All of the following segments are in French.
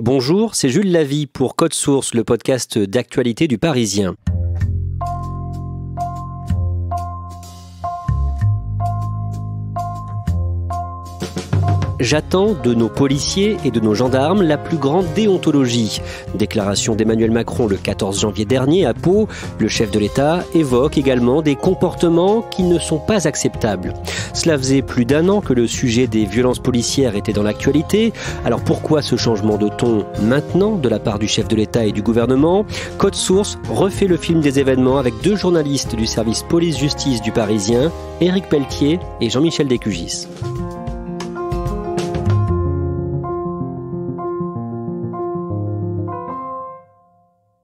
Bonjour, c'est Jules Lavie pour Code Source, le podcast d'actualité du Parisien. J'attends de nos policiers et de nos gendarmes la plus grande déontologie. Déclaration d'Emmanuel Macron le 14 janvier dernier à Pau. Le chef de l'État évoque également des comportements qui ne sont pas acceptables. Cela faisait plus d'un an que le sujet des violences policières était dans l'actualité. Alors pourquoi ce changement de ton maintenant de la part du chef de l'État et du gouvernement ? Code Source refait le film des événements avec deux journalistes du service police-justice du Parisien, Éric Pelletier et Jean-Michel Descugis.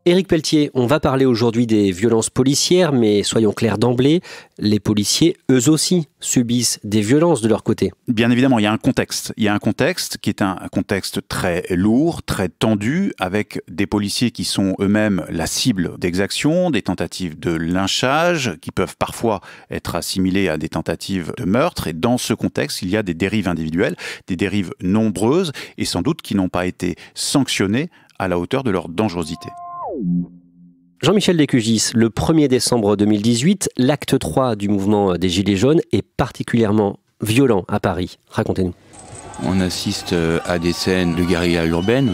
Éric Pelletier, on va parler aujourd'hui des violences policières, mais soyons clairs d'emblée, les policiers, eux aussi, subissent des violences de leur côté. Bien évidemment, il y a un contexte. Il y a un contexte qui est un contexte très lourd, très tendu, avec des policiers qui sont eux-mêmes la cible d'exactions, des tentatives de lynchage, qui peuvent parfois être assimilées à des tentatives de meurtre. Et dans ce contexte, il y a des dérives individuelles, des dérives nombreuses, et sans doute qui n'ont pas été sanctionnées à la hauteur de leur dangerosité. Jean-Michel Descugis, le 1er décembre 2018, l'acte 3 du mouvement des Gilets jaunes est particulièrement violent à Paris. Racontez-nous. On assiste à des scènes de guérilla urbaine.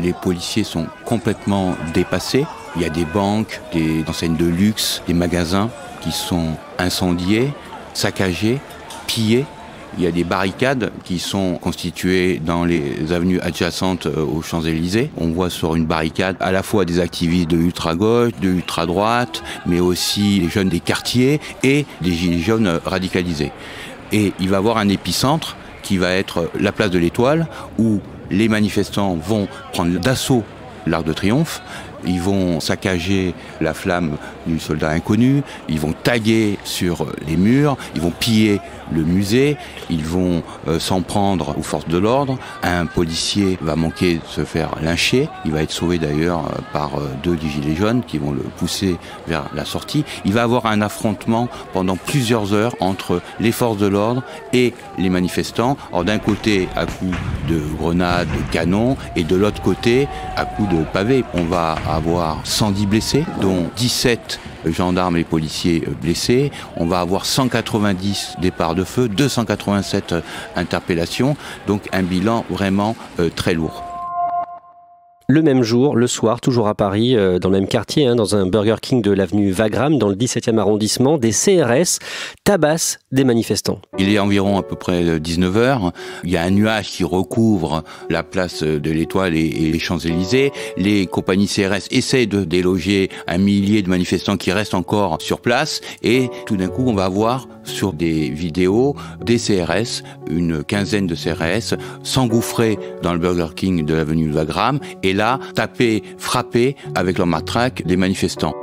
Les policiers sont complètement dépassés. Il y a des banques, des enseignes de luxe, des magasins qui sont incendiés, saccagés, pillés. Il y a des barricades qui sont constituées dans les avenues adjacentes aux Champs-Élysées. On voit sur une barricade à la fois des activistes de l'ultra-gauche, de l'ultra-droite, mais aussi les jeunes des quartiers et des gilets jaunes radicalisés. Et il va y avoir un épicentre qui va être la place de l'Étoile, où les manifestants vont prendre d'assaut l'Arc de Triomphe. Ils vont saccager la flamme du soldat inconnu, ils vont taguer sur les murs, ils vont piller le musée, ils vont s'en prendre aux forces de l'ordre. Un policier va manquer de se faire lyncher, il va être sauvé d'ailleurs par deux des gilets jaunes qui vont le pousser vers la sortie. Il va y avoir un affrontement pendant plusieurs heures entre les forces de l'ordre et les manifestants. Alors d'un côté à coups de grenades, de canons, et de l'autre côté à coups de pavés. On va avoir 110 blessés, dont 17 gendarmes et policiers blessés. On va avoir 190 départs de feu, 287 interpellations, donc un bilan vraiment très lourd. Le même jour, le soir, toujours à Paris, dans le même quartier, dans un Burger King de l'avenue Wagram, dans le 17e arrondissement, des CRS tabassent des manifestants. Il est environ à peu près 19h. Il y a un nuage qui recouvre la place de l'Étoile et les Champs-Élysées. Les compagnies CRS essaient de déloger un millier de manifestants qui restent encore sur place. Et tout d'un coup, on va voir sur des vidéos des CRS, une quinzaine de CRS, s'engouffrer dans le Burger King de l'avenue Wagram et là, taper, frapper avec leur matraque des manifestants.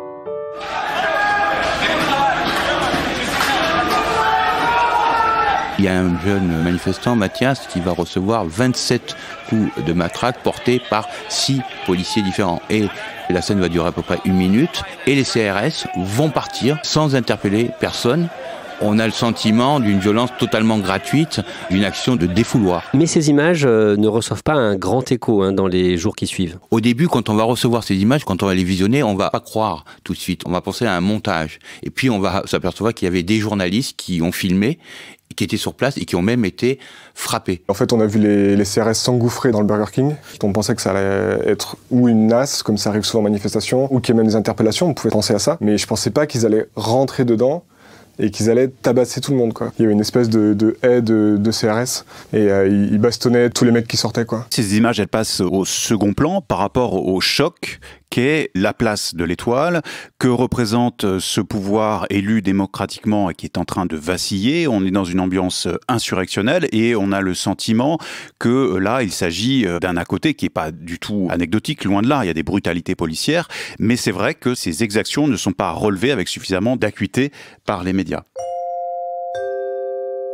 Il y a un jeune manifestant, Mathias, qui va recevoir 27 coups de matraque portés par 6 policiers différents. Et la scène va durer à peu près 1 minute et les CRS vont partir sans interpeller personne. On a le sentiment d'une violence totalement gratuite, d'une action de défouloir. Mais ces images ne reçoivent pas un grand écho dans les jours qui suivent. Au début, quand on va recevoir ces images, quand on va les visionner, on va pas croire tout de suite. On va penser à un montage. Et puis on va s'apercevoir qu'il y avait des journalistes qui ont filmé, qui étaient sur place et qui ont même été frappés. En fait, on a vu les CRS s'engouffrer dans le Burger King. On pensait que ça allait être ou une nasse, comme ça arrive souvent en manifestation, ou qu'il y ait même des interpellations, on pouvait penser à ça. Mais je pensais pas qu'ils allaient rentrer dedans et qu'ils allaient tabasser tout le monde, quoi. Il y avait une espèce de haie de CRS et ils bastonnaient tous les mecs qui sortaient, quoi. Ces images, elles passent au second plan par rapport au choc qu'est la place de l'Étoile, que représente ce pouvoir élu démocratiquement et qui est en train de vaciller. On est dans une ambiance insurrectionnelle et on a le sentiment que là, il s'agit d'un à côté qui n'est pas du tout anecdotique, loin de là. Il y a des brutalités policières, mais c'est vrai que ces exactions ne sont pas relevées avec suffisamment d'acuité par les médias.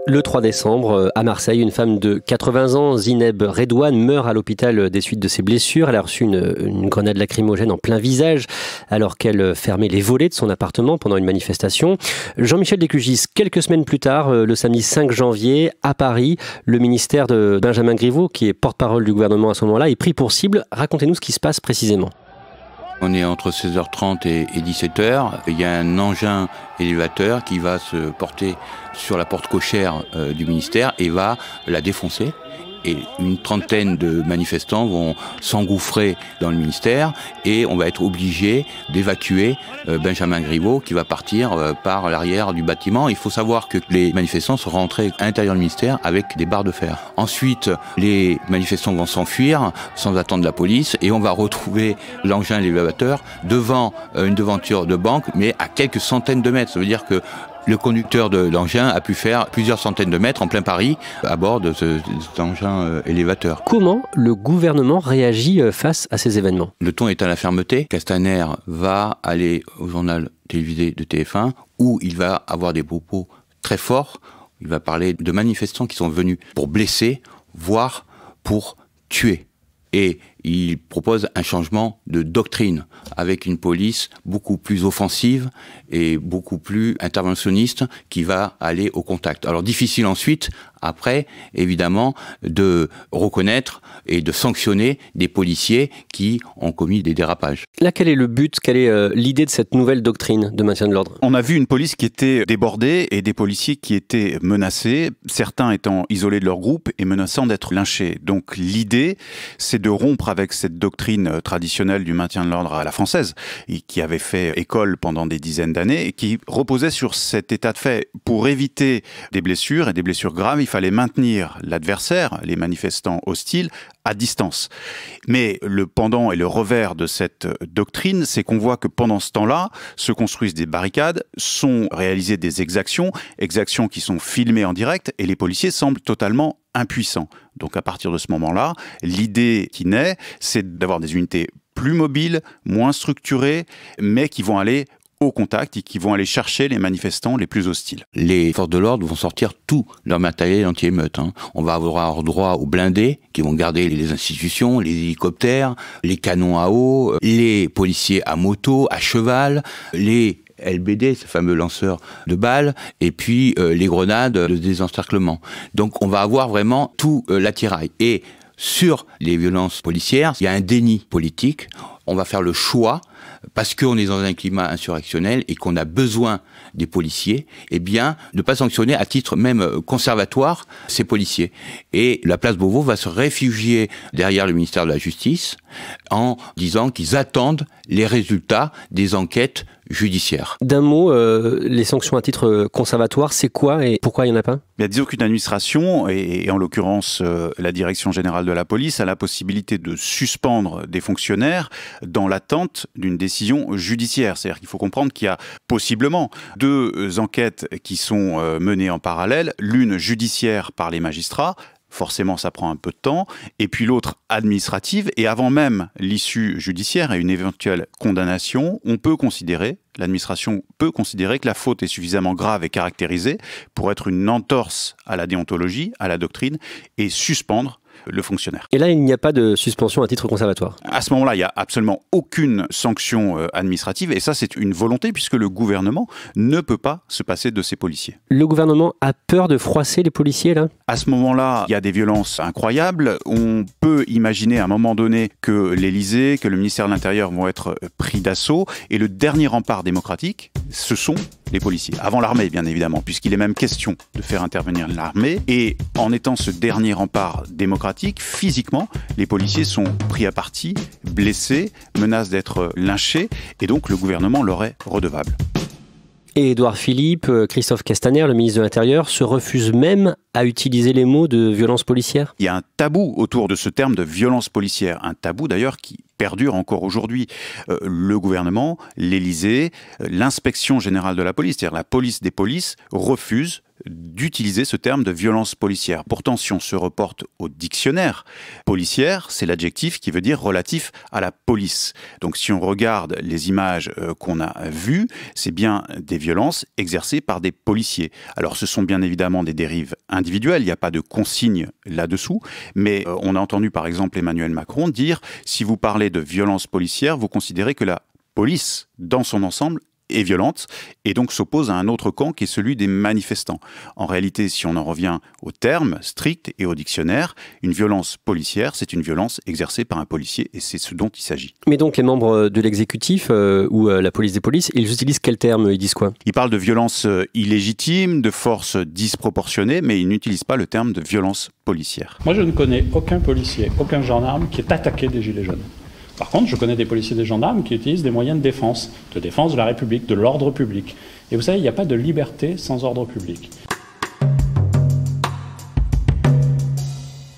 Le 3 décembre, à Marseille, une femme de 80 ans, Zineb Redouane, meurt à l'hôpital des suites de ses blessures. Elle a reçu une grenade lacrymogène en plein visage alors qu'elle fermait les volets de son appartement pendant une manifestation. Jean-Michel Descugis, quelques semaines plus tard, le samedi 5 janvier, à Paris, le ministère de Benjamin Griveaux, qui est porte-parole du gouvernement à ce moment-là, est pris pour cible. Racontez-nous ce qui se passe précisément. On est entre 16h30 et 17h. Il y a un engin élévateur qui va se porter sur la porte cochère du ministère et va la défoncer. Et une trentaine de manifestants vont s'engouffrer dans le ministère et on va être obligé d'évacuer Benjamin Griveaux qui va partir par l'arrière du bâtiment. Il faut savoir que les manifestants sont rentrés à l'intérieur du ministère avec des barres de fer. Ensuite, les manifestants vont s'enfuir sans attendre la police et on va retrouver l'engin élévateur devant une devanture de banque, mais à quelques centaines de mètres. Ça veut dire que le conducteur de l'engin a pu faire plusieurs centaines de mètres en plein Paris à bord de cet engin élévateur. Comment le gouvernement réagit face à ces événements? Le ton est à la fermeté. Castaner va aller au journal télévisé de TF1 où il va avoir des propos très forts. Il va parler de manifestants qui sont venus pour blesser, voire pour tuer. Et il propose un changement de doctrine avec une police beaucoup plus offensive et beaucoup plus interventionniste qui va aller au contact. Alors difficile ensuite, après, évidemment, de reconnaître et de sanctionner des policiers qui ont commis des dérapages. Là, quel est le but, quelle est l'idée de cette nouvelle doctrine de maintien de l'ordre? On a vu une police qui était débordée et des policiers qui étaient menacés, certains étant isolés de leur groupe et menaçant d'être lynchés. Donc l'idée, c'est de rompre avec cette doctrine traditionnelle du maintien de l'ordre à la française, et qui avait fait école pendant des dizaines d'années et qui reposait sur cet état de fait. Pour éviter des blessures et des blessures graves, il fallait maintenir l'adversaire, les manifestants hostiles, à distance. Mais le pendant et le revers de cette doctrine, c'est qu'on voit que pendant ce temps-là, se construisent des barricades, sont réalisées des exactions qui sont filmées en direct, et les policiers semblent totalement impuissants. Donc à partir de ce moment-là, l'idée qui naît, c'est d'avoir des unités plus mobiles, moins structurées, mais qui vont aller au contact et qui vont aller chercher les manifestants les plus hostiles. Les forces de l'ordre vont sortir tout leur matériel anti-émeute. On va avoir droit aux blindés qui vont garder les institutions, les hélicoptères, les canons à eau, les policiers à moto, à cheval, les LBD, ce fameux lanceur de balles, et puis les grenades de désencerclement. Donc on va avoir vraiment tout l'attirail. Et sur les violences policières, il y a un déni politique. On va faire le choix, parce qu'on est dans un climat insurrectionnel et qu'on a besoin des policiers, eh bien, de ne pas sanctionner à titre même conservatoire ces policiers. Et la place Beauvau va se réfugier derrière le ministère de la Justice en disant qu'ils attendent les résultats des enquêtes judiciaire. D'un mot, les sanctions à titre conservatoire, c'est quoi et pourquoi il n'y en a pas? Disons qu'une administration, et en l'occurrence la Direction générale de la police, a la possibilité de suspendre des fonctionnaires dans l'attente d'une décision judiciaire. C'est-à-dire qu'il faut comprendre qu'il y a possiblement deux enquêtes qui sont menées en parallèle, l'une judiciaire par les magistrats, forcément ça prend un peu de temps, et puis l'autre administrative, et avant même l'issue judiciaire et une éventuelle condamnation, l'administration peut considérer que la faute est suffisamment grave et caractérisée pour être une entorse à la déontologie, à la doctrine, et suspendre le fonctionnaire. Et là, il n'y a pas de suspension à titre conservatoire? À ce moment-là, il n'y a absolument aucune sanction administrative, et ça, c'est une volonté, puisque le gouvernement ne peut pas se passer de ses policiers. Le gouvernement a peur de froisser les policiers, là? À ce moment-là, il y a des violences incroyables. On peut imaginer à un moment donné que l'Élysée, que le ministère de l'Intérieur vont être pris d'assaut, et le dernier rempart démocratique, ce sont les policiers. Avant l'armée, bien évidemment, puisqu'il est même question de faire intervenir l'armée. Et en étant ce dernier rempart démocratique, physiquement, les policiers sont pris à partie, blessés, menacent d'être lynchés, et donc le gouvernement leur est redevable. Et Édouard Philippe, Christophe Castaner, le ministre de l'Intérieur, se refusent même à utiliser les mots de violence policière? Il y a un tabou autour de ce terme de violence policière, un tabou d'ailleurs qui perdure encore aujourd'hui. Le gouvernement, l'Élysée, l'inspection générale de la police, c'est-à-dire la police des polices, refuse d'utiliser ce terme de violence policière. Pourtant, si on se reporte au dictionnaire, policière, c'est l'adjectif qui veut dire relatif à la police. Donc si on regarde les images qu'on a vues, c'est bien des violences exercées par des policiers. Alors ce sont bien évidemment des dérives individuelles, il n'y a pas de consigne là-dessous, mais on a entendu par exemple Emmanuel Macron dire « si vous parlez de violence policière, vous considérez que la police, dans son ensemble, est violente et donc s'oppose à un autre camp qui est celui des manifestants. En réalité, si on en revient au terme strict et au dictionnaire, une violence policière, c'est une violence exercée par un policier et c'est ce dont il s'agit. Mais donc les membres de l'exécutif ou la police des polices, ils utilisent quel terme? Ils disent quoi? Ils parlent de violence illégitime, de force disproportionnée, mais ils n'utilisent pas le terme de violence policière. Moi, je ne connais aucun policier, aucun gendarme qui est attaqué des Gilets jaunes. Par contre, je connais des policiers et des gendarmes qui utilisent des moyens de défense de la République, de l'ordre public. Et vous savez, il n'y a pas de liberté sans ordre public.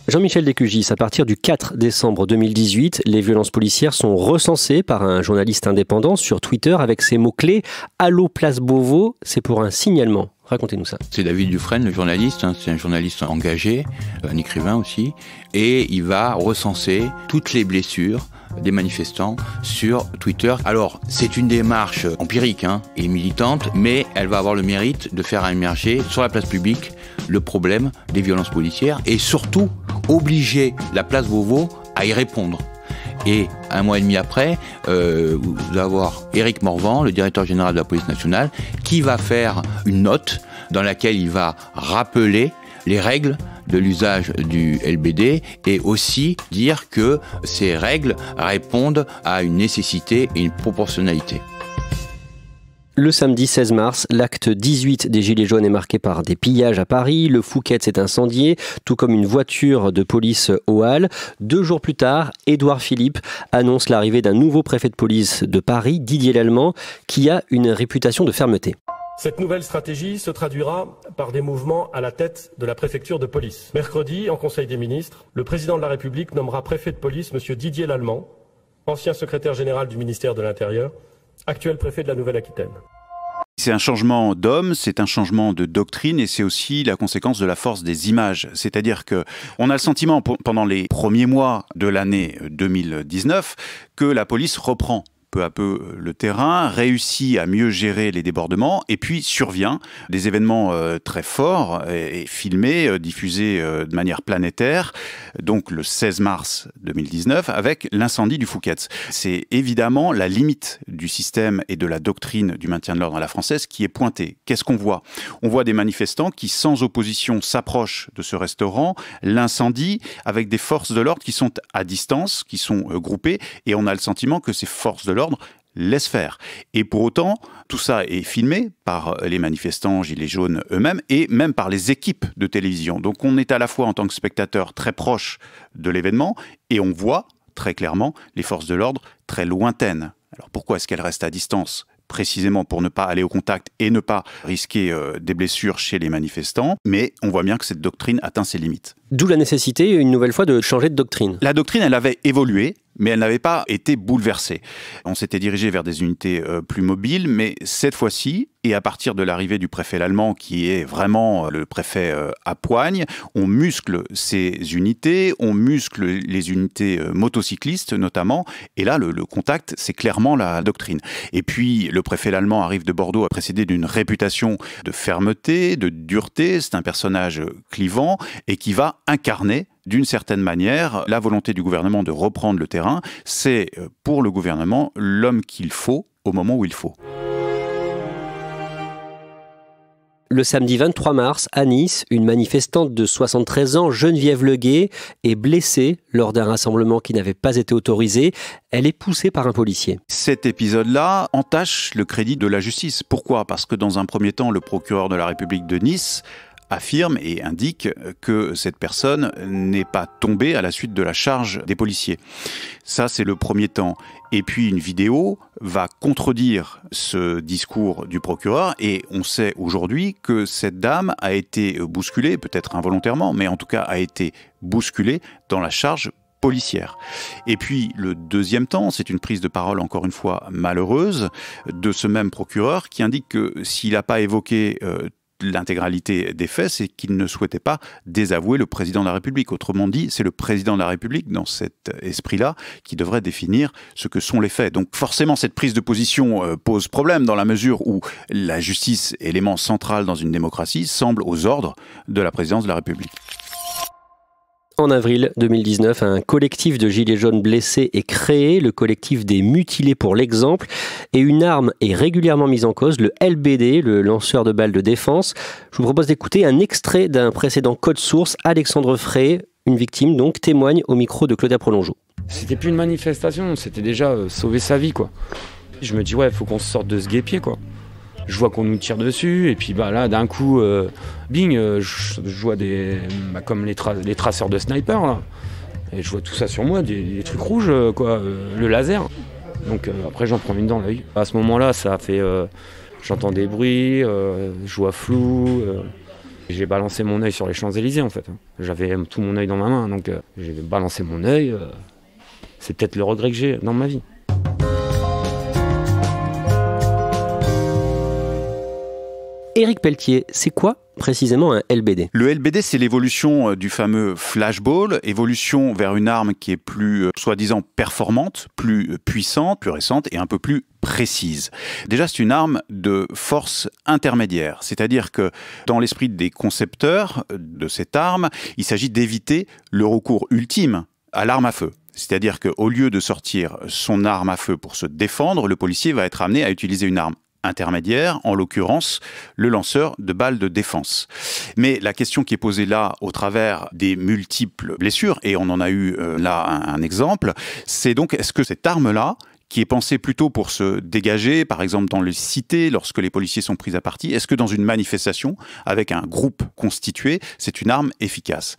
Jean-Michel Descugis, à partir du 4 décembre 2018, les violences policières sont recensées par un journaliste indépendant sur Twitter avec ces mots-clés « Allô, place Beauvau », c'est pour un signalement. Racontez-nous ça. C'est David Dufresne, le journaliste, c'est un journaliste engagé, un écrivain aussi, et il va recenser toutes les blessures des manifestants sur Twitter. Alors, c'est une démarche empirique et militante, mais elle va avoir le mérite de faire émerger sur la place publique le problème des violences policières et surtout obliger la place Beauvau à y répondre. Et un mois et demi après, vous allez avoir Éric Morvan, le directeur général de la police nationale, qui va faire une note dans laquelle il va rappeler les règles de l'usage du LBD et aussi dire que ces règles répondent à une nécessité et une proportionnalité. Le samedi 16 mars, l'acte 18 des Gilets jaunes est marqué par des pillages à Paris. Le Fouquet's s'est incendié, tout comme une voiture de police aux Halles. 2 jours plus tard, Édouard Philippe annonce l'arrivée d'un nouveau préfet de police de Paris, Didier Lallement, qui a une réputation de fermeté. Cette nouvelle stratégie se traduira par des mouvements à la tête de la préfecture de police. Mercredi, en Conseil des ministres, le président de la République nommera préfet de police M. Didier Lallement, ancien secrétaire général du ministère de l'Intérieur, actuel préfet de la Nouvelle-Aquitaine. C'est un changement d'homme, c'est un changement de doctrine et c'est aussi la conséquence de la force des images. C'est-à-dire que on a le sentiment pendant les premiers mois de l'année 2019 que la police reprend peu à peu le terrain, réussit à mieux gérer les débordements et puis survient des événements très forts et filmés, diffusés de manière planétaire, donc le 16 mars 2019 avec l'incendie du Fouquet's. C'est évidemment la limite du système et de la doctrine du maintien de l'ordre à la française qui est pointée. Qu'est-ce qu'on voit? On voit des manifestants qui sans opposition s'approchent de ce restaurant, l'incendie avec des forces de l'ordre qui sont à distance, qui sont groupées et on a le sentiment que ces forces de l'ordre laisse faire. Et pour autant, tout ça est filmé par les manifestants Gilets jaunes eux-mêmes et même par les équipes de télévision. Donc on est à la fois en tant que spectateur très proche de l'événement et on voit très clairement les forces de l'ordre très lointaines. Alors pourquoi est-ce qu'elles restent à distance ? Précisément pour ne pas aller au contact et ne pas risquer des blessures chez les manifestants. Mais on voit bien que cette doctrine atteint ses limites. D'où la nécessité, une nouvelle fois, de changer de doctrine. La doctrine, elle avait évolué, mais elle n'avait pas été bouleversée. On s'était dirigé vers des unités plus mobiles, mais cette fois-ci, et à partir de l'arrivée du préfet Lallement, qui est vraiment le préfet à poigne, on muscle ces unités, on muscle les unités motocyclistes notamment, et là, le contact, c'est clairement la doctrine. Et puis, le préfet Lallement arrive de Bordeaux, précédé d'une réputation de fermeté, de dureté, c'est un personnage clivant, et qui va incarner d'une certaine manière la volonté du gouvernement de reprendre le terrain. C'est pour le gouvernement l'homme qu'il faut au moment où il faut. Le samedi 23 mars, à Nice, une manifestante de 73 ans, Geneviève Leguet, est blessée lors d'un rassemblement qui n'avait pas été autorisé. Elle est poussée par un policier. Cet épisode-là entache le crédit de la justice. Pourquoi ? Parce que dans un premier temps, le procureur de la République de Nice affirme et indique que cette personne n'est pas tombée à la suite de la charge des policiers. Ça, c'est le premier temps. Et puis une vidéo va contredire ce discours du procureur et on sait aujourd'hui que cette dame a été bousculée, peut-être involontairement, mais en tout cas a été bousculée dans la charge policière. Et puis le deuxième temps, c'est une prise de parole encore une fois malheureuse de ce même procureur qui indique que s'il n'a pas évoqué l'intégralité des faits, c'est qu'il ne souhaitait pas désavouer le président de la République. Autrement dit, c'est le président de la République, dans cet esprit-là, qui devrait définir ce que sont les faits. Donc forcément, cette prise de position pose problème dans la mesure où la justice, élément central dans une démocratie, semble aux ordres de la présidence de la République. En avril 2019, un collectif de gilets jaunes blessés est créé, le collectif des mutilés pour l'exemple, et une arme est régulièrement mise en cause, le LBD, le lanceur de balles de défense. Je vous propose d'écouter un extrait d'un précédent code source. Alexandre Frey, une victime donc, témoigne au micro de Claudia Prolongeau. C'était plus une manifestation, c'était déjà sauver sa vie, quoi. Je me dis, ouais, il faut qu'on se sorte de ce guêpier, quoi. Je vois qu'on nous tire dessus, et puis là, d'un coup, bing, je vois comme les traceurs de sniper, là. Et je vois tout ça sur moi, des trucs rouges, quoi, le laser. Donc après, j'en prends une dans l'œil. À ce moment-là, ça a fait... j'entends des bruits, je vois flou. J'ai balancé mon œil sur les Champs-Élysées, en fait. J'avais tout mon œil dans ma main, donc j'ai balancé mon œil. C'est peut-être le regret que j'ai dans ma vie. Éric Pelletier, c'est quoi précisément un LBD? Le LBD, c'est l'évolution du fameux flashball, évolution vers une arme qui est plus, soi-disant, performante, plus puissante, plus récente et un peu plus précise. Déjà, c'est une arme de force intermédiaire, c'est-à-dire que dans l'esprit des concepteurs de cette arme, il s'agit d'éviter le recours ultime à l'arme à feu. C'est-à-dire qu'au lieu de sortir son arme à feu pour se défendre, le policier va être amené à utiliser une arme intermédiaire, en l'occurrence le lanceur de balles de défense. Mais la question qui est posée là, au travers des multiples blessures, et on en a eu là un exemple, c'est donc est-ce que cette arme-là, qui est pensée plutôt pour se dégager, par exemple dans les cités, lorsque les policiers sont pris à partie, est-ce que dans une manifestation, avec un groupe constitué, c'est une arme efficace?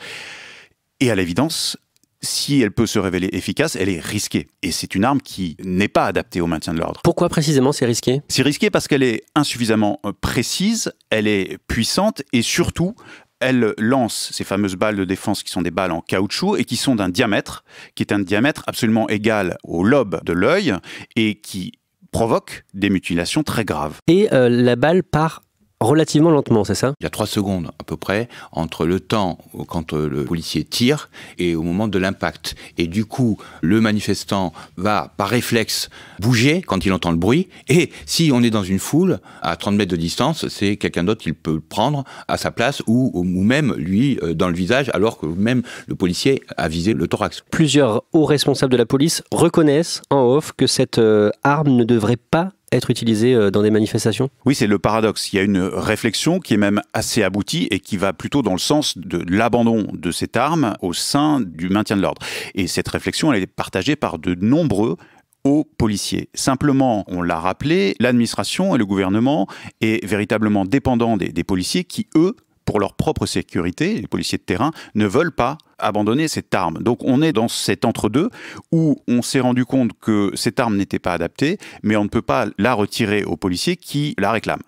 Et à l'évidence, si elle peut se révéler efficace, elle est risquée. Et c'est une arme qui n'est pas adaptée au maintien de l'ordre. Pourquoi précisément c'est risqué? C'est risqué parce qu'elle est insuffisamment précise, elle est puissante et surtout, elle lance ces fameuses balles de défense qui sont des balles en caoutchouc et qui sont d'un diamètre, qui est un diamètre absolument égal au lobe de l'œil et qui provoque des mutilations très graves. Et la balle part relativement lentement, c'est ça? Il y a 3 secondes à peu près entre le temps quand le policier tire et au moment de l'impact. Et du coup, le manifestant va par réflexe bouger quand il entend le bruit. Et si on est dans une foule, à 30 mètres de distance, c'est quelqu'un d'autre qui peut le prendre à sa place ou même lui dans le visage alors que même le policier a visé le thorax. Plusieurs hauts responsables de la police reconnaissent en off que cette arme ne devrait pas être utilisée dans des manifestations? Oui, c'est le paradoxe. Il y a une réflexion qui est même assez aboutie et qui va plutôt dans le sens de l'abandon de cette arme au sein du maintien de l'ordre. Et cette réflexion, elle est partagée par de nombreux hauts policiers. Simplement, on l'a rappelé, l'administration et le gouvernement est véritablement dépendant des policiers qui, eux, pour leur propre sécurité, les policiers de terrain, ne veulent pas abandonner cette arme. Donc on est dans cet entre-deux où on s'est rendu compte que cette arme n'était pas adaptée, mais on ne peut pas la retirer aux policiers qui la réclament.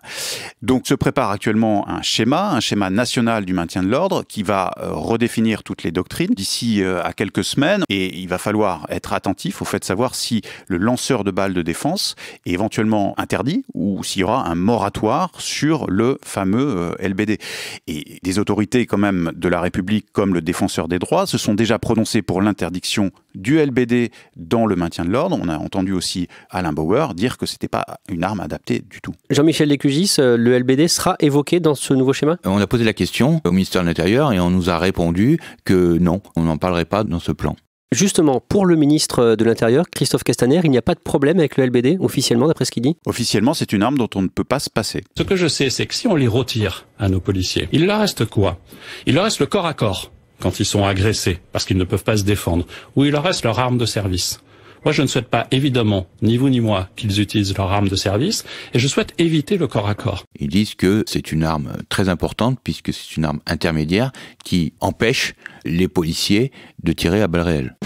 Donc se prépare actuellement un schéma national du maintien de l'ordre qui va redéfinir toutes les doctrines d'ici à quelques semaines et il va falloir être attentif au fait de savoir si le lanceur de balles de défense est éventuellement interdit ou s'il y aura un moratoire sur le fameux LBD. Et des autorités quand même de la République comme le défenseur des droits se sont déjà prononcés pour l'interdiction du LBD dans le maintien de l'ordre. On a entendu aussi Alain Bauer dire que c'était pas une arme adaptée du tout. Jean-Michel Descugis, le LBD sera évoqué dans ce nouveau schéma? On a posé la question au ministère de l'Intérieur et on nous a répondu que non, on n'en parlerait pas dans ce plan. Justement, pour le ministre de l'Intérieur, Christophe Castaner, il n'y a pas de problème avec le LBD, officiellement, d'après ce qu'il dit? Officiellement, c'est une arme dont on ne peut pas se passer. Ce que je sais, c'est que si on les retire à nos policiers, il leur reste quoi? Il leur reste le corps à corps quand ils sont agressés, parce qu'ils ne peuvent pas se défendre, ou il leur reste leur arme de service. Moi, je ne souhaite pas, évidemment, ni vous ni moi, qu'ils utilisent leur arme de service, et je souhaite éviter le corps à corps. Ils disent que c'est une arme très importante, puisque c'est une arme intermédiaire qui empêche les policiers de tirer à balles réelles.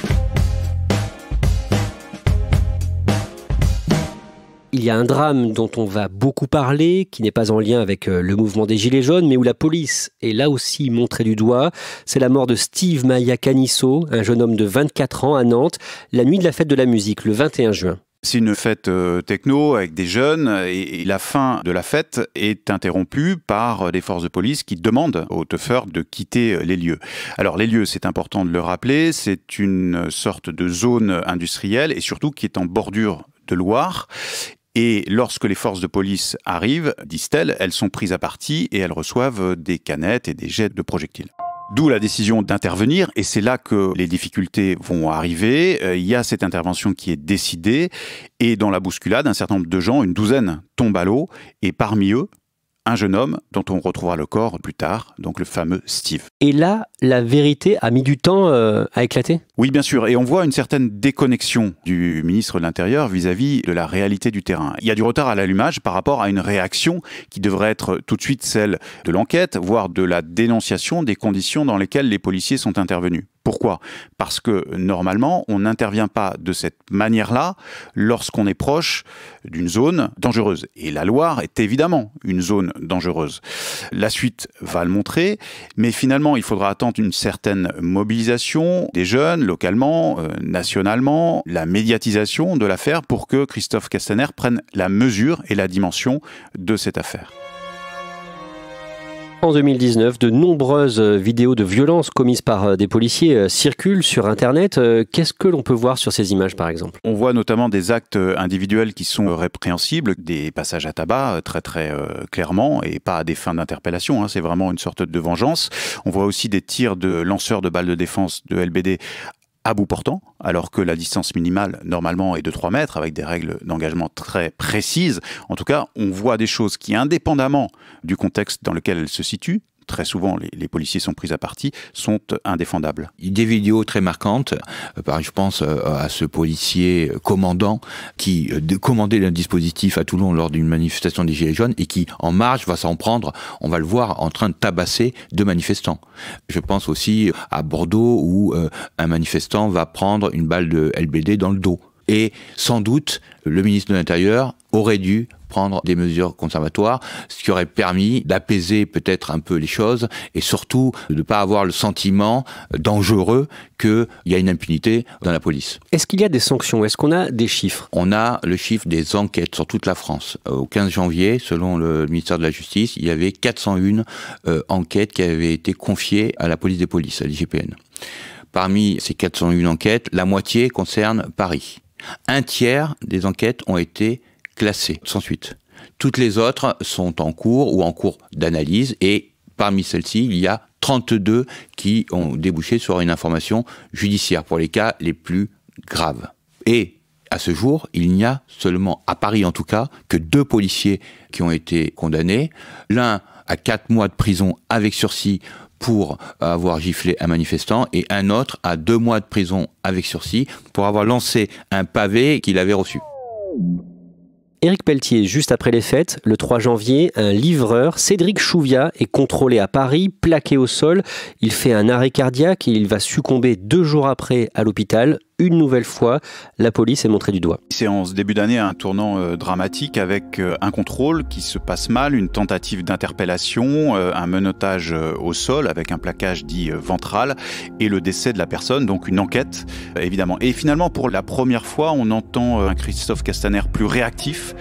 Il y a un drame dont on va beaucoup parler, qui n'est pas en lien avec le mouvement des Gilets jaunes, mais où la police est là aussi montrée du doigt. C'est la mort de Steve Maia Canisso, un jeune homme de 24 ans à Nantes, la nuit de la fête de la musique, le 21 juin. C'est une fête techno avec des jeunes et la fin de la fête est interrompue par des forces de police qui demandent aux teufeurs de quitter les lieux. Alors les lieux, c'est important de le rappeler, c'est une sorte de zone industrielle et surtout qui est en bordure de Loire. Et lorsque les forces de police arrivent, disent-elles, elles sont prises à partie et elles reçoivent des canettes et des jets de projectiles. D'où la décision d'intervenir, et c'est là que les difficultés vont arriver. Il y a cette intervention qui est décidée, et dans la bousculade, un certain nombre de gens, une douzaine, tombent à l'eau, et parmi eux, un jeune homme dont on retrouvera le corps plus tard, donc le fameux Steve. Et là, la vérité a mis du temps à éclater ? Oui, bien sûr, et on voit une certaine déconnexion du ministre de l'Intérieur vis-à-vis de la réalité du terrain. Il y a du retard à l'allumage par rapport à une réaction qui devrait être tout de suite celle de l'enquête, voire de la dénonciation des conditions dans lesquelles les policiers sont intervenus. Pourquoi ? Parce que normalement, on n'intervient pas de cette manière-là lorsqu'on est proche d'une zone dangereuse. Et la Loire est évidemment une zone dangereuse. La suite va le montrer, mais finalement, il faudra attendre une certaine mobilisation des jeunes, localement, nationalement, la médiatisation de l'affaire pour que Christophe Castaner prenne la mesure et la dimension de cette affaire. En 2019, de nombreuses vidéos de violences commises par des policiers circulent sur Internet. Qu'est-ce que l'on peut voir sur ces images, par exemple ? On voit notamment des actes individuels qui sont répréhensibles, des passages à tabac très clairement, et pas à des fins d'interpellation, c'est vraiment une sorte de vengeance. On voit aussi des tirs de lanceurs de balles de défense de LBD à bout portant, alors que la distance minimale, normalement, est de 3 mètres, avec des règles d'engagement très précises. En tout cas, on voit des choses qui, indépendamment du contexte dans lequel elles se situent, très souvent les policiers sont pris à partie, sont indéfendables. Des vidéos très marquantes, je pense à ce policier commandant qui commandait un dispositif à Toulon lors d'une manifestation des Gilets jaunes et qui, en marche, va s'en prendre, on va le voir, en train de tabasser 2 manifestants. Je pense aussi à Bordeaux où un manifestant va prendre une balle de LBD dans le dos. Et sans doute, le ministre de l'Intérieur aurait dû prendre des mesures conservatoires, ce qui aurait permis d'apaiser peut-être un peu les choses et surtout de ne pas avoir le sentiment dangereux qu'il y a une impunité dans la police. Est-ce qu'il y a des sanctions ? Est-ce qu'on a des chiffres ? On a le chiffre des enquêtes sur toute la France. Au 15 janvier, selon le ministère de la Justice, il y avait 401 enquêtes qui avaient été confiées à la police des polices, à l'IGPN. Parmi ces 401 enquêtes, la moitié concerne Paris. Un tiers des enquêtes ont été classées sans suite. Toutes les autres sont en cours ou en cours d'analyse et parmi celles-ci, il y a 32 qui ont débouché sur une information judiciaire pour les cas les plus graves. Et à ce jour, il n'y a seulement, à Paris en tout cas, que 2 policiers qui ont été condamnés. L'un à 4 mois de prison avec sursis pour avoir giflé un manifestant et un autre à 2 mois de prison avec sursis pour avoir lancé un pavé qu'il avait reçu. Éric Pelletier, juste après les fêtes, le 3 janvier, un livreur, Cédric Chouviat, est contrôlé à Paris, plaqué au sol. Il fait un arrêt cardiaque et il va succomber 2 jours après à l'hôpital. Une nouvelle fois, la police est montrée du doigt. C'est en ce début d'année un tournant dramatique avec un contrôle qui se passe mal, une tentative d'interpellation, un menottage au sol avec un plaquage dit ventral et le décès de la personne, donc une enquête évidemment. Et finalement, pour la première fois, on entend un Christophe Castaner plus réactif,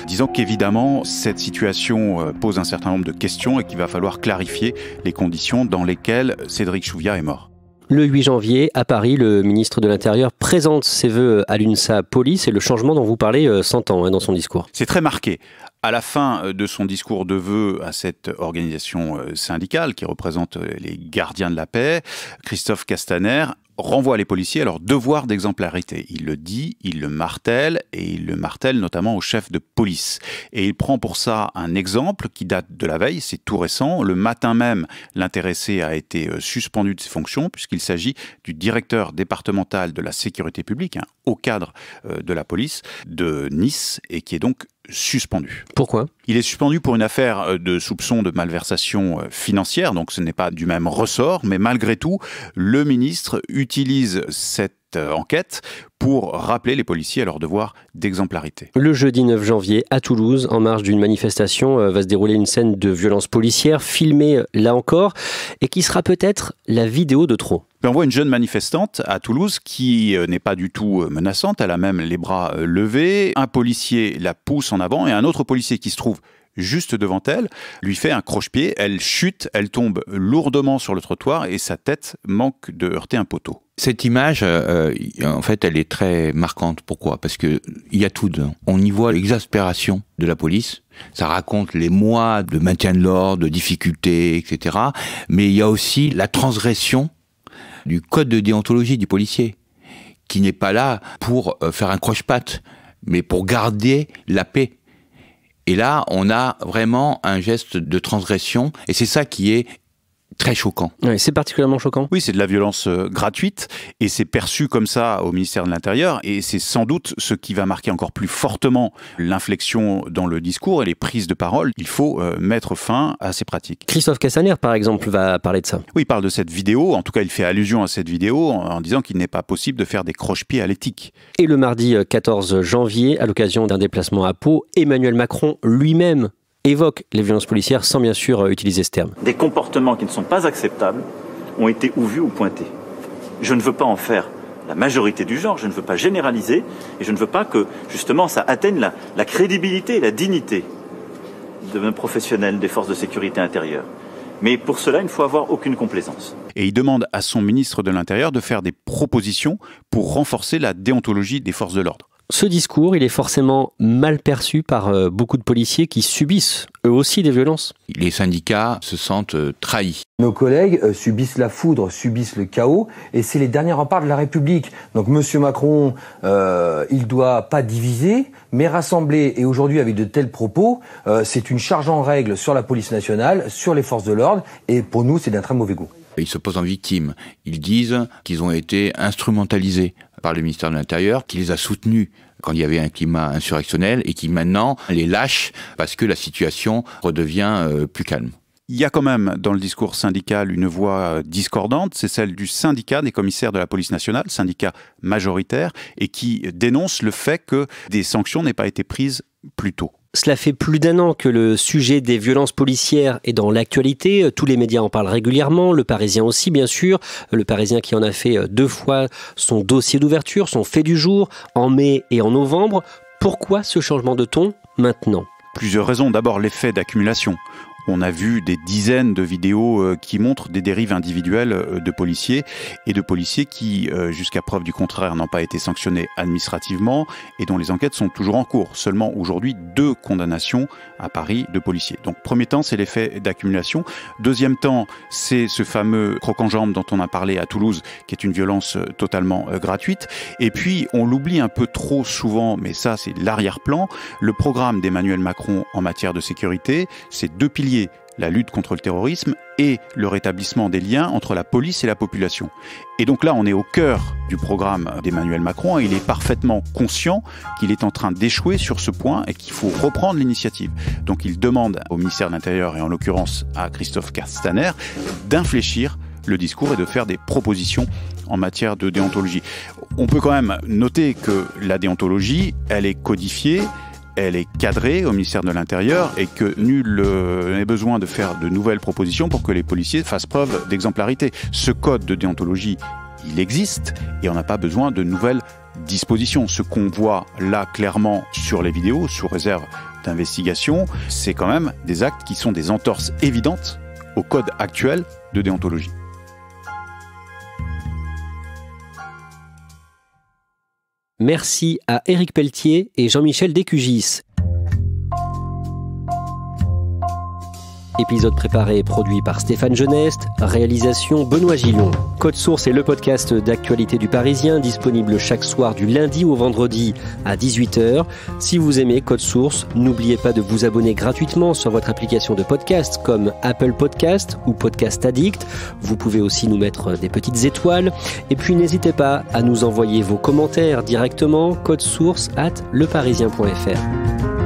disant qu'évidemment, cette situation pose un certain nombre de questions et qu'il va falloir clarifier les conditions dans lesquelles Cédric Chouviat est mort. Le 8 janvier, à Paris, le ministre de l'Intérieur présente ses vœux à l'UNSA Police et le changement dont vous parlez s'entend dans son discours. C'est très marqué. À la fin de son discours de vœux à cette organisation syndicale qui représente les gardiens de la paix, Christophe Castaner renvoie les policiers à leur devoir d'exemplarité. Il le dit, il le martèle, et il le martèle notamment au chef de police. Et il prend pour ça un exemple qui date de la veille, c'est tout récent. Le matin même, l'intéressé a été suspendu de ses fonctions, puisqu'il s'agit du directeur départemental de la sécurité publique, un haut cadre de la police de Nice, et qui est donc suspendu. Pourquoi ? Il est suspendu pour une affaire de soupçon de malversation financière, donc ce n'est pas du même ressort, mais malgré tout, le ministre utilise cette cette enquête pour rappeler les policiers à leur devoir d'exemplarité. Le jeudi 9 janvier, à Toulouse, en marge d'une manifestation, va se dérouler une scène de violence policière, filmée là encore, et qui sera peut-être la vidéo de trop. On voit une jeune manifestante à Toulouse qui n'est pas du tout menaçante, elle a même les bras levés. Un policier la pousse en avant et un autre policier qui se trouve juste devant elle lui fait un croche-pied, elle chute, elle tombe lourdement sur le trottoir et sa tête manque de heurter un poteau. Cette image, en fait, elle est très marquante. Pourquoi ? Parce que il y a tout dedans. On y voit l'exaspération de la police. Ça raconte les mois de maintien de l'ordre, de difficultés, etc. Mais il y a aussi la transgression du code de déontologie du policier, qui n'est pas là pour faire un croche-patte, mais pour garder la paix. Et là, on a vraiment un geste de transgression, et c'est ça qui est très choquant. Oui, c'est particulièrement choquant. Oui, c'est de la violence gratuite et c'est perçu comme ça au ministère de l'Intérieur et c'est sans doute ce qui va marquer encore plus fortement l'inflexion dans le discours et les prises de parole. Il faut mettre fin à ces pratiques. Christophe Castaner, par exemple, va parler de ça. Oui, il parle de cette vidéo, en tout cas il fait allusion à cette vidéo en disant qu'il n'est pas possible de faire des croche-pieds à l'éthique. Et le mardi 14 janvier, à l'occasion d'un déplacement à Pau, Emmanuel Macron lui-même évoque les violences policières sans bien sûr utiliser ce terme. Des comportements qui ne sont pas acceptables ont été ou vus ou pointés. Je ne veux pas en faire la majorité du genre, je ne veux pas généraliser et je ne veux pas que justement ça atteigne la crédibilité et la dignité de nos professionnels des forces de sécurité intérieure. Mais pour cela, il ne faut avoir aucune complaisance. Et il demande à son ministre de l'Intérieur de faire des propositions pour renforcer la déontologie des forces de l'ordre. Ce discours, il est forcément mal perçu par beaucoup de policiers qui subissent eux aussi des violences. Les syndicats se sentent trahis. Nos collègues subissent la foudre, subissent le chaos, et c'est les derniers remparts de la République. Donc Monsieur Macron, il doit pas diviser, mais rassembler. Et aujourd'hui, avec de tels propos, c'est une charge en règle sur la police nationale, sur les forces de l'ordre, et pour nous, c'est d'un très mauvais goût. Ils se posent en victime. Ils disent qu'ils ont été instrumentalisés par le ministère de l'Intérieur, qui les a soutenus quand il y avait un climat insurrectionnel et qui maintenant les lâche parce que la situation redevient plus calme. Il y a quand même dans le discours syndical une voix discordante, c'est celle du syndicat des commissaires de la police nationale, syndicat majoritaire, et qui dénonce le fait que des sanctions n'aient pas été prises plus tôt. Cela fait plus d'un an que le sujet des violences policières est dans l'actualité. Tous les médias en parlent régulièrement, Le Parisien aussi bien sûr. Le Parisien qui en a fait 2 fois son dossier d'ouverture, son fait du jour, en mai et en novembre. Pourquoi ce changement de ton maintenant ? Plusieurs raisons. D'abord l'effet d'accumulation. On a vu des dizaines de vidéos qui montrent des dérives individuelles de policiers et de policiers qui, jusqu'à preuve du contraire, n'ont pas été sanctionnés administrativement et dont les enquêtes sont toujours en cours. Seulement aujourd'hui 2 condamnations à Paris de policiers. Donc premier temps, c'est l'effet d'accumulation. Deuxième temps, c'est ce fameux croc-en-jambe dont on a parlé à Toulouse, qui est une violence totalement gratuite. Et puis, on l'oublie un peu trop souvent, mais ça c'est l'arrière-plan, le programme d'Emmanuel Macron en matière de sécurité, c'est 2 piliers. La lutte contre le terrorisme et le rétablissement des liens entre la police et la population. Et donc là, on est au cœur du programme d'Emmanuel Macron et il est parfaitement conscient qu'il est en train d'échouer sur ce point et qu'il faut reprendre l'initiative. Donc il demande au ministère de l'Intérieur et en l'occurrence à Christophe Castaner d'infléchir le discours et de faire des propositions en matière de déontologie. On peut quand même noter que la déontologie, elle est codifiée, elle est cadrée au ministère de l'Intérieur et que nul n'est besoin de faire de nouvelles propositions pour que les policiers fassent preuve d'exemplarité. Ce code de déontologie, il existe et on n'a pas besoin de nouvelles dispositions. Ce qu'on voit là clairement sur les vidéos, sous réserve d'investigation, c'est quand même des actes qui sont des entorses évidentes au code actuel de déontologie. Merci à Éric Pelletier et Jean-Michel Descugis. Épisode préparé et produit par Stéphane Geneste, réalisation Benoît Gillon. Code Source est le podcast d'actualité du Parisien, disponible chaque soir du lundi au vendredi à 18h. Si vous aimez Code Source, n'oubliez pas de vous abonner gratuitement sur votre application de podcast comme Apple Podcast ou Podcast Addict. Vous pouvez aussi nous mettre des petites étoiles. Et puis n'hésitez pas à nous envoyer vos commentaires directement, codesource@leparisien.fr.